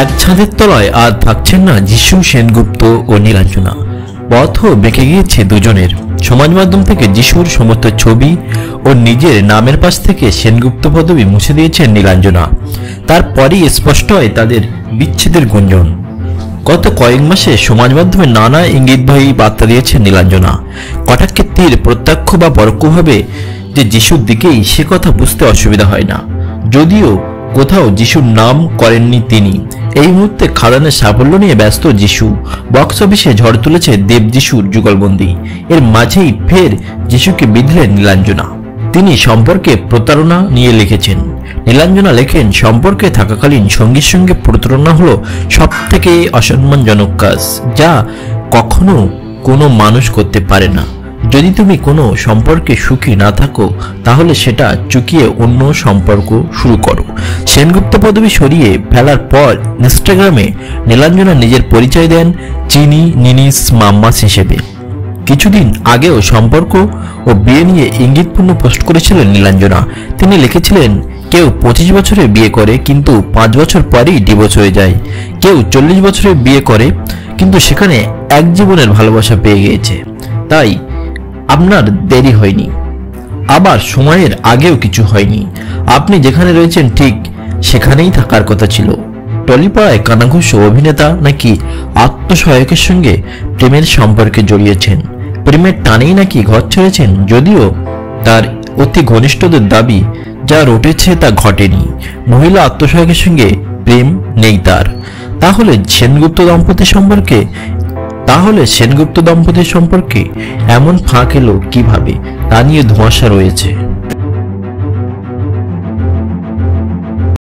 এক ছাদের তলায় আজ থাকছেন না যিশু সেনগুপ্ত ও নীলাঞ্জনা। পথও বেঁকে গিয়েছে দুজনের। সমাজ মাধ্যম থেকে যিশুর সমস্ত ছবি ও নিজের নামের পাশ থেকে সেনগুপ্ত পদবি মুছে দিয়েছেন নীলাঞ্জনা। তারপরই স্পষ্ট হয় তাদের বিচ্ছেদের গুঞ্জন। গত কয়েক মাসে সমাজ মাধ্যমে নানা ইঙ্গিতবাহী বার্তা দিয়েছেন নীলাঞ্জনা। কটাক্ষের তীর প্রত্যক্ষ বা পরোক্ষভাবে যে যিশুর দিকেই, সে কথা বুঝতে অসুবিধা হয় না। যদিও কোথাও যিশুর নাম করেননি তিনি। এই মুহূর্তে খাদানের সাফল্য নিয়ে ব্যস্ত যিশু। বক্স অফিসে ঝড় তুলেছে দেব যিশুর যুগলবন্দি। এর মাঝেই ফের যিশুকে বিঁধলেন নীলাঞ্জনা। তিনি সম্পর্কে প্রতারণা নিয়ে লিখেছেন। নীলাঞ্জনা লেখেন, সম্পর্কে থাকাকালীন সঙ্গীর সঙ্গে প্রতারণা হলো সব থেকে অসম্মানজনক কাজ, যা কখনো কোনো মানুষ করতে পারে না। যদি তুমি কোনো সম্পর্কে সুখী না থাকো, তাহলে সেটা চুকিয়ে অন্য সম্পর্ক শুরু করো। সেনগুপ্ত পদবি সরিয়ে ফেলার পর ইনস্টাগ্রামে নীলাঞ্জনা নিজের পরিচয় দেন চিনি নিনিস মাম্মাস হিসেবে। কিছুদিন আগেও সম্পর্ক ও বিয়ে নিয়ে ইঙ্গিতপূর্ণ পোস্ট করেছিলেন নীলাঞ্জনা। তিনি লিখেছিলেন, কেউ 25 বছরে বিয়ে করে কিন্তু 5 বছর পরেই ডিভোর্স হয়ে যায়। কেউ 40 বছরে বিয়ে করে কিন্তু সেখানে এক জীবনের ভালোবাসা পেয়ে গিয়েছে। তাই আপনার দেরি হয়নি, আবার সময়ের আগেও কিছু হয়নি। আপনি যেখানে রয়েছেন ঠিক সেখানেই থাকার কথা ছিল। টলিপাড়ায় কানাঘুষ অভিনেতা নাকি আত্মসহায়কের সঙ্গে প্রেমের সম্পর্কে জড়িয়েছেন। প্রেমের টানেই নাকি ঘর ছেড়েছেন, যদিও তার অতি ঘনিষ্ঠদের দাবি যা রটেছে তা ঘটেনি। মহিলা আত্মসহায়কের সঙ্গে প্রেম নেই তার। তাহলে সেনগুপ্ত দম্পতির সম্পর্কে এমন ফাঁক এলো কিভাবে, তা নিয়ে ধোঁয়াশা রয়েছে।